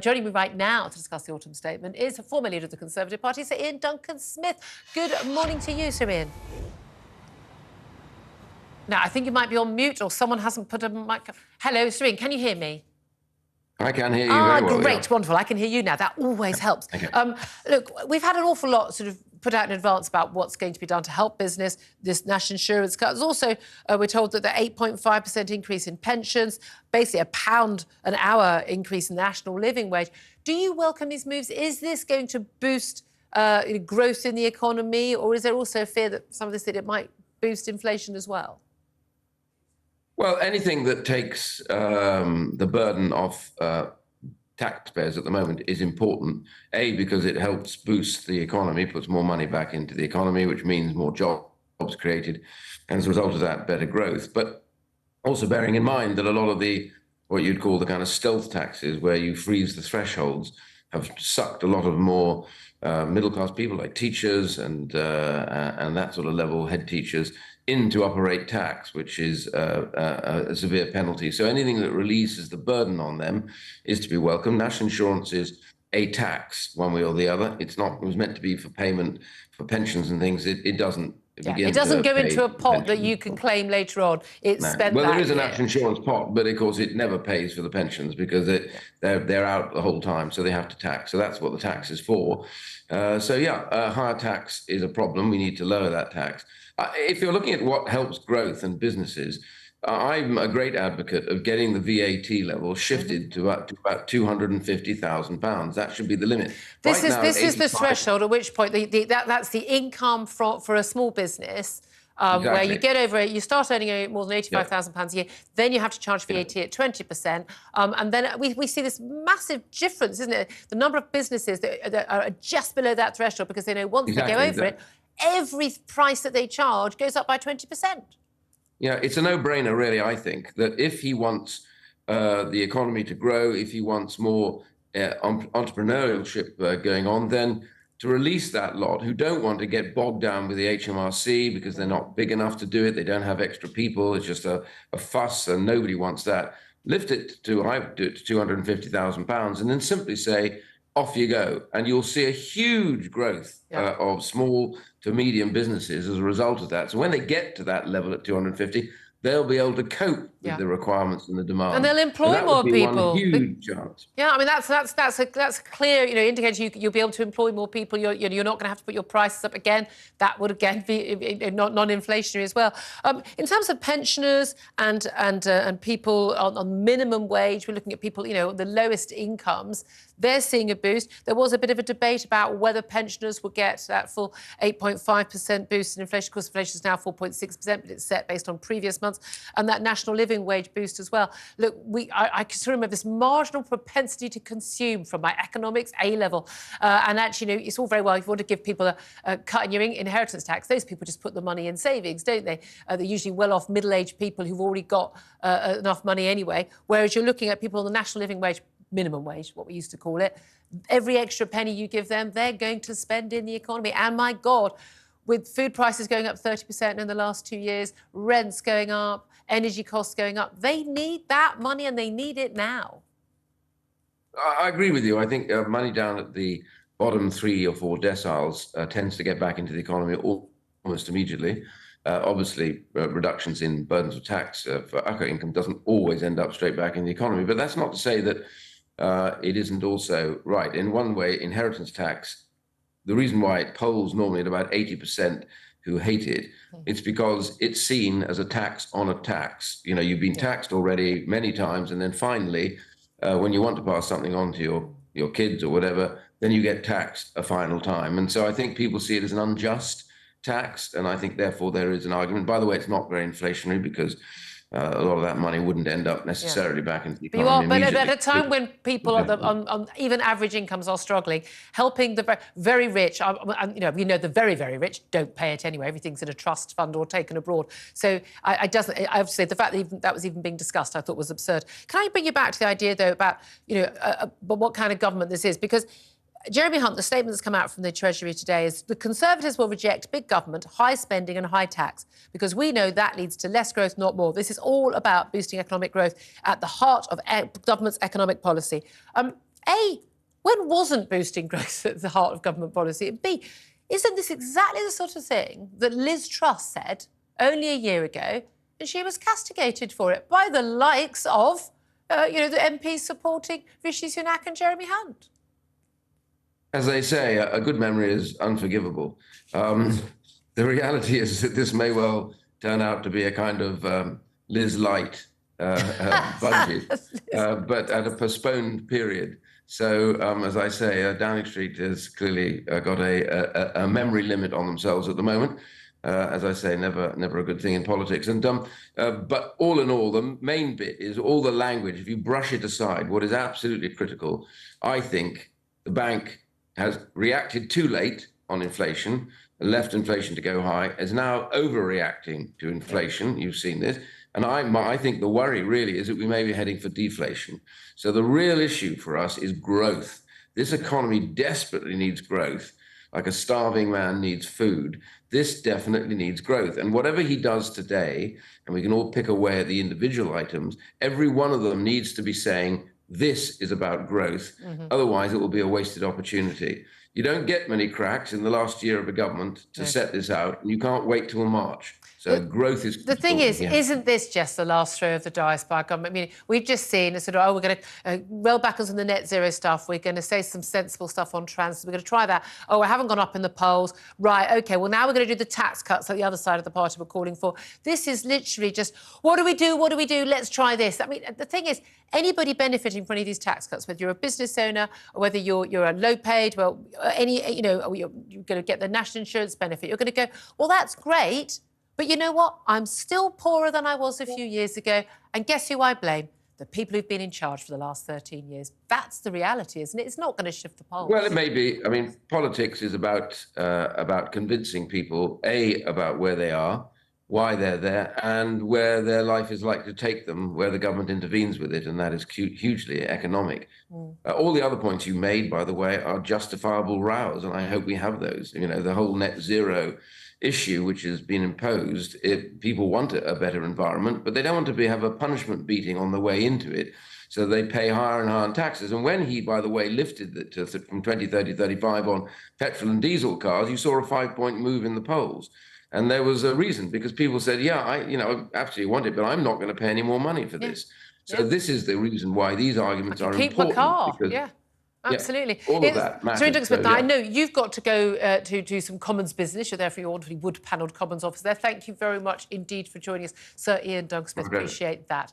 joining me right now to discuss the autumn statement is former leader of the Conservative Party, Sir Iain Duncan Smith. Good morning to you, Sir Iain. Now, I think you might be on mute or someone hasn't put a mic... Hello, Sir Iain, can you hear me? I can hear you very well. Great, yeah. Wonderful. I can hear you now. That always helps. Okay. Look, we've had an awful lot sort of put out in advance about what's going to be done to help business, this national insurance cut. Also, we're told that the 8.5% increase in pensions, basically £1 an hour increase in the national living wage. Do you welcome these moves? Is this going to boost growth in the economy, or is there also a fear that some of this that it might boost inflation as well? Well, anything that takes the burden off taxpayers at the moment is important. A, because it helps boost the economy, puts more money back into the economy, which means more jobs created, and as a result of that, better growth. But also bearing in mind that a lot of the, what you'd call the kind of stealth taxes, where you freeze the thresholds, have sucked a lot of more middle-class people like teachers and that sort of level, head teachers, into upper rate tax, which is a severe penalty. So anything that releases the burden on them is to be welcome. National insurance is a tax, one way or the other. It's not. It was meant to be for payment for pensions and things. It doesn't. It doesn't go into a pot that you can claim later on. It's spent. Well, there is a national insurance pot, but of course it never pays for the pensions because they're out the whole time, so they have to tax. So that's what the tax is for. Higher tax is a problem. We need to lower that tax. If you're looking at what helps growth and businesses, I'm a great advocate of getting the VAT level shifted to about £250,000. That should be the limit. This is the threshold at which point that's the income for a small business. Exactly. Where you get over it, you start earning more than £85,000 a year, then you have to charge VAT at 20%. And then we see this massive difference, isn't it? The number of businesses that are just below that threshold because they know once they go over it, every price that they charge goes up by 20%. Yeah, it's a no-brainer, really, I think, that if he wants the economy to grow, if he wants more entrepreneurship going on, then to release that lot who don't want to get bogged down with the HMRC because they're not big enough to do it, they don't have extra people, it's just a fuss and nobody wants that. Lift it to £250,000 and then simply say, off you go. And you'll see a huge growth of small to medium businesses as a result of that. So when they get to that level at 250, they'll be able to cope with the requirements and the demand. And they'll employ more people. One huge chance. Yeah, I mean, that's a clear, indicator you'll be able to employ more people. You're not going to have to put your prices up again. That would, again, be non-inflationary as well. In terms of pensioners and people on minimum wage, we're looking at people, the lowest incomes. They're seeing a boost. There was a bit of a debate about whether pensioners would get that full 8.5% boost in inflation. Of course, inflation is now 4.6%, but it's set based on previous months. And that national living wage boost as well. Look, I can still remember this marginal propensity to consume from my economics A-level. And actually, it's all very well if you want to give people a cut in your inheritance tax. Those people just put the money in savings, don't they? They're usually well-off middle-aged people who've already got enough money anyway. Whereas you're looking at people on the national living wage, minimum wage, what we used to call it, every extra penny you give them, they're going to spend in the economy. And my God, with food prices going up 30% in the last 2 years, rents going up, energy costs going up, they need that money and they need it now. I agree with you. I think money down at the bottom 3 or 4 deciles tends to get back into the economy almost immediately. Obviously, reductions in burdens of tax for upper income doesn't always end up straight back in the economy. But that's not to say that it isn't also right. In one way, inheritance tax, the reason why it polls normally at about 80% who hate it, it's because it's seen as a tax on a tax. You've been taxed already many times, and then finally, when you want to pass something on to your kids or whatever, then you get taxed a final time. And so I think people see it as an unjust tax, and I think therefore there is an argument. By the way, it's not very inflationary because a lot of that money wouldn't end up necessarily back into the economy. But at a time when people on even average incomes are struggling, helping the very rich, the very, very rich don't pay it anyway. Everything's in a trust fund or taken abroad. So I have to say the fact that that was even being discussed, I thought was absurd. Can I bring you back to the idea, though, about, what kind of government this is? Because Jeremy Hunt, the statement that's come out from the Treasury today is the Conservatives will reject big government, high spending and high tax because we know that leads to less growth, not more. This is all about boosting economic growth at the heart of government's economic policy. A, when wasn't boosting growth at the heart of government policy? And B, isn't this exactly the sort of thing that Liz Truss said only a year ago, and she was castigated for it by the likes of, the MPs supporting Rishi Sunak and Jeremy Hunt? As they say, a good memory is unforgivable. The reality is that this may well turn out to be a kind of Liz Light budget, but at a postponed period. So, as I say, Downing Street has clearly got a memory limit on themselves at the moment. As I say, never a good thing in politics. And but all in all, the main bit is all the language. If you brush it aside, what is absolutely critical, I think the bank has reacted too late on inflation, left inflation to go high, is now overreacting to inflation. You've seen this. And I think the worry really is that we may be heading for deflation. So the real issue for us is growth. This economy desperately needs growth, like a starving man needs food. This definitely needs growth. And whatever he does today, and we can all pick away at the individual items, every one of them needs to be saying, this is about growth. Otherwise, it will be a wasted opportunity. You don't get many cracks in the last year of a government to set this out, and you can't wait till March. So growth is... The thing is, isn't this just the last throw of the dice by government? I mean, we've just seen a sort of, we're going to roll back on the net zero stuff. We're going to say some sensible stuff on transit. We're going to try that. Oh, we haven't gone up in the polls. Right, OK, well, now we're going to do the tax cuts that the other side of the party were calling for. This is literally just, what do we do? What do we do? Let's try this. I mean, the thing is, anybody benefiting from any of these tax cuts, whether you're a business owner or whether you're a low paid, well, you're going to get the national insurance benefit, you're going to go, well, that's great. But you know what? I'm still poorer than I was a few years ago. And guess who I blame? The people who've been in charge for the last 13 years. That's the reality, isn't it? It's not going to shift the polls. Well, it may be. I mean, politics is about convincing people, A, about where they are, why they're there, and where their life is likely to take them, where the government intervenes with it, and that is hugely economic. All the other points you made, by the way, are justifiable rows, and I hope we have those. You know, the whole net zero issue which has been imposed, if people want a better environment, but they don't want to have a punishment beating on the way into it. So they pay higher and higher taxes. And when he, by the way, lifted it from 20, 30, 35 on petrol and diesel cars, you saw a 5-point move in the polls. And there was a reason, because people said, yeah, I absolutely want it, but I'm not going to pay any more money for this. So this is the reason why these arguments are important. Keep my car, absolutely. Yeah, all of that matters. Iain Duncan Smith, I know you've got to go to do some Commons business. You're there for your wonderfully wood-panelled Commons office there. Thank you very much indeed for joining us, Sir Iain Duncan Smith. Appreciate that.